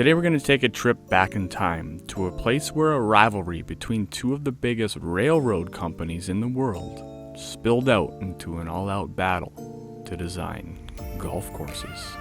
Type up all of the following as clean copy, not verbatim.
Today we're going to take a trip back in time to a place where a rivalry between two of the biggest railroad companies in the world spilled out into an all-out battle to design golf courses.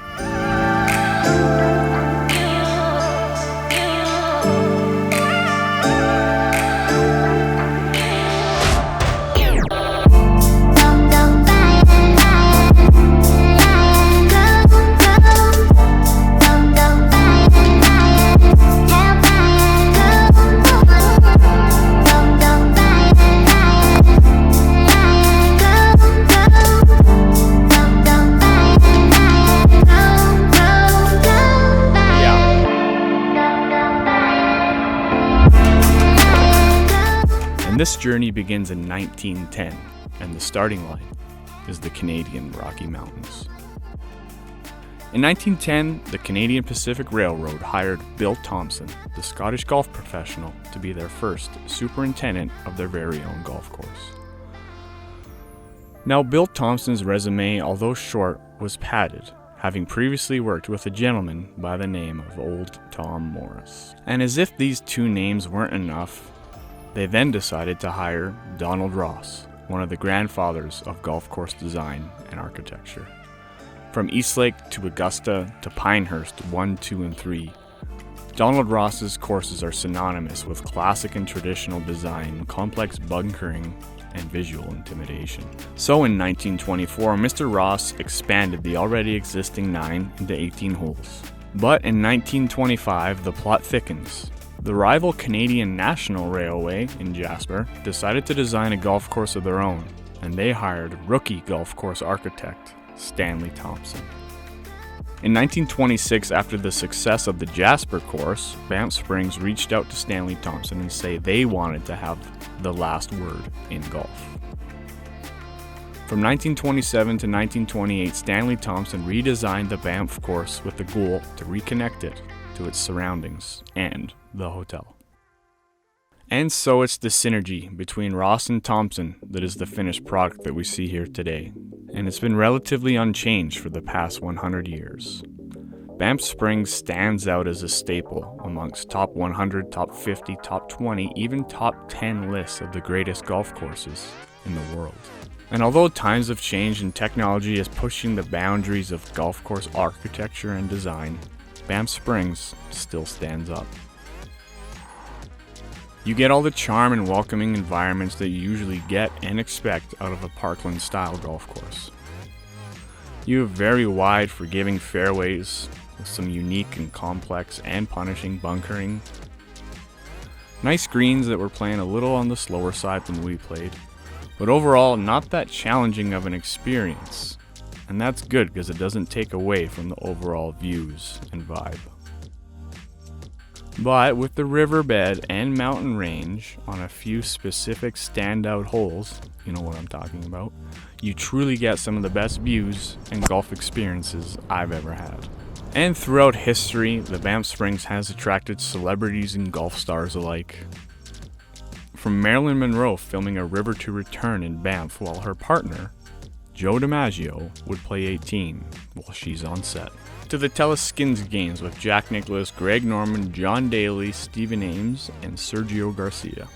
This journey begins in 1910, and the starting line is the Canadian Rocky Mountains. In 1910, the Canadian Pacific Railroad hired Bill Thompson, the Scottish golf professional, to be their first superintendent of their very own golf course. Now, Bill Thompson's resume, although short, was padded, having previously worked with a gentleman by the name of Old Tom Morris. And as if these two names weren't enough, they then decided to hire Donald Ross, one of the grandfathers of golf course design and architecture. From Eastlake to Augusta to Pinehurst 1, 2, and 3, Donald Ross's courses are synonymous with classic and traditional design, complex bunkering, and visual intimidation. So in 1924, Mr. Ross expanded the already existing 9 into 18 holes. But in 1925, the plot thickens. The rival Canadian National Railway in Jasper decided to design a golf course of their own, and they hired rookie golf course architect Stanley Thompson. In 1926, after the success of the Jasper course, Banff Springs reached out to Stanley Thompson and said they wanted to have the last word in golf. From 1927 to 1928, Stanley Thompson redesigned the Banff course with the goal to reconnect it to its surroundings and the hotel. And so it's the synergy between Ross and Thompson that is the finished product that we see here today, and it's been relatively unchanged for the past 100 years. Banff Springs stands out as a staple amongst top 100, top 50, top 20, even top 10 lists of the greatest golf courses in the world. And although times have changed and technology is pushing the boundaries of golf course architecture and design, Banff Springs still stands up. You get all the charm and welcoming environments that you usually get and expect out of a Parkland-style golf course. You have very wide, forgiving fairways with some unique and complex and punishing bunkering. Nice greens that were playing a little on the slower side when we played, but overall not that challenging of an experience. And that's good because it doesn't take away from the overall views and vibe. But with the riverbed and mountain range on a few specific standout holes, you know what I'm talking about, you truly get some of the best views and golf experiences I've ever had. And throughout history, the Banff Springs has attracted celebrities and golf stars alike. From Marilyn Monroe filming A River to Return in Banff while her partner, Joe DiMaggio, would play 18 while she's on set. To the Telus Skins games with Jack Nicklaus, Greg Norman, John Daly, Stephen Ames, and Sergio Garcia.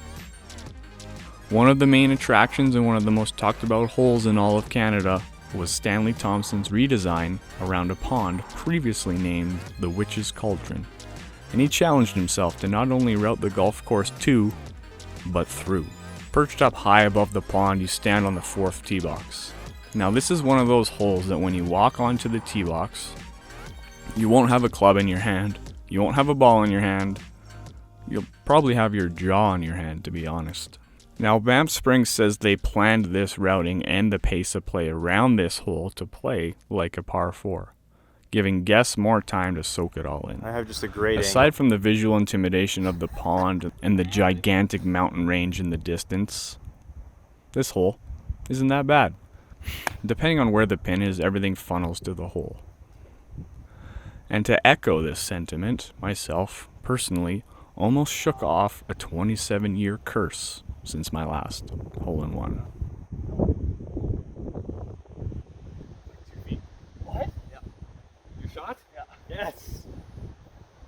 One of the main attractions and one of the most talked about holes in all of Canada was Stanley Thompson's redesign around a pond previously named the Witch's Cauldron. And he challenged himself to not only route the golf course to, but through. Perched up high above the pond, you stand on the 4th tee box. Now this is one of those holes that when you walk onto the tee box, you won't have a club in your hand, you won't have a ball in your hand, you'll probably have your jaw in your hand, to be honest. Now Banff Springs says they planned this routing and the pace of play around this hole to play like a par 4, giving guests more time to soak it all in. I have just a great Aside angle. from the visual intimidation of the pond and the gigantic mountain range in the distance, this hole isn't that bad. Depending on where the pin is, everything funnels to the hole. And to echo this sentiment, myself, personally, almost shook off a 27-year curse since my last hole-in-one. What? Yeah. You shot? Yeah. Yes.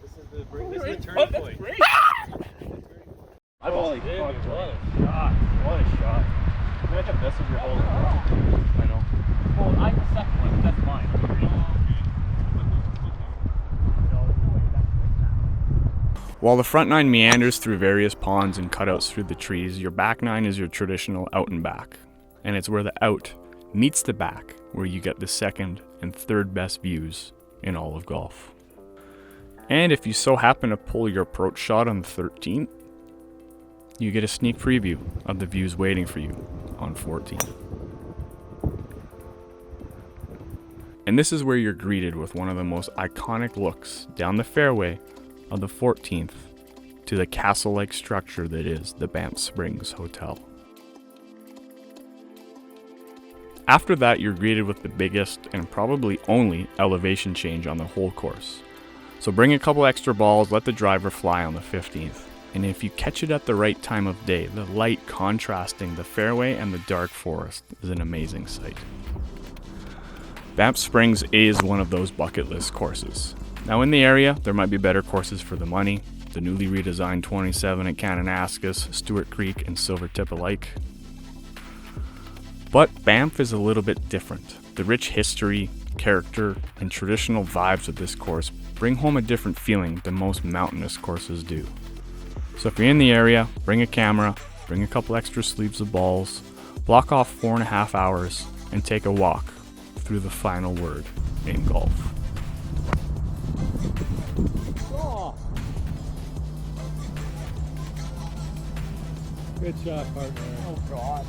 This is This is the turning point. Holy fuck, what a shot. What a shot. Imagine this if you're holding it. I know. Well, I have the second one, but that's mine. While the front nine meanders through various ponds and cutouts through the trees, your back nine is your traditional out and back. And it's where the out meets the back where you get the second and third best views in all of golf. And if you so happen to pull your approach shot on the 13th, you get a sneak preview of the views waiting for you on 14. And this is where you're greeted with one of the most iconic looks down the fairway of the 14th to the castle-like structure that is the Banff Springs Hotel. After that, you're greeted with the biggest and probably only elevation change on the whole course. So bring a couple extra balls, let the driver fly on the 15th. And if you catch it at the right time of day, the light contrasting the fairway and the dark forest is an amazing sight. Banff Springs is one of those bucket list courses. Now in the area, there might be better courses for the money, the newly redesigned 27 at Kananaskis, Stewart Creek, and Silvertip alike. But Banff is a little bit different. The rich history, character, and traditional vibes of this course bring home a different feeling than most mountainous courses do. So if you're in the area, bring a camera, bring a couple extra sleeves of balls, block off 4.5 hours, and take a walk through the final word in golf. Good shot, partner. Oh, God.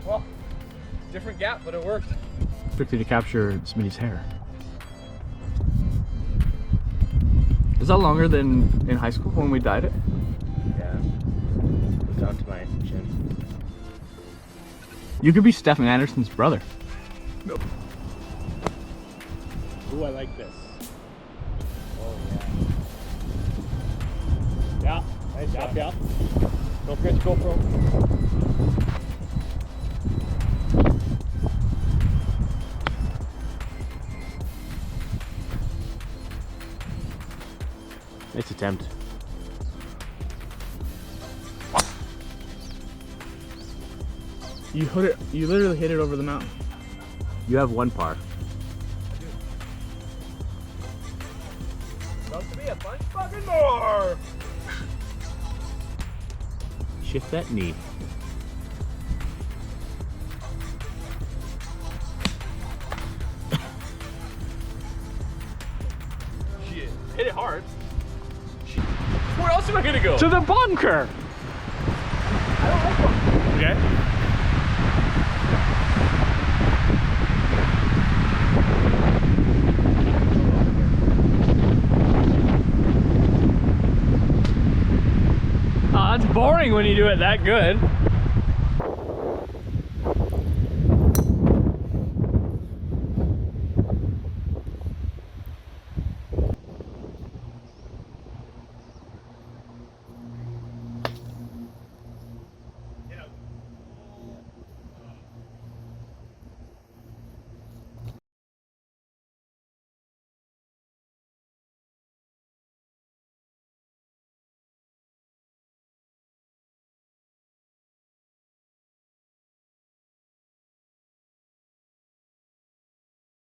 Well, different gap, but it worked. Strictly to capture Smitty's hair. Is that longer than in high school when we dyed it? Yeah. It's down to my chin. You could be Stephen Anderson's brother. Nope. Ooh, I like this. Oh, yeah. Yeah. Nice job, yeah. Don't forget the GoPro. Nice attempt. You literally hit it over the mountain. You have one par. About to be a bunch fucking more! Shift that knee. Shit. Hit it hard. Shit. Where else am I gonna go? To the bunker! I don't like them. Okay. It's boring when you do it that good.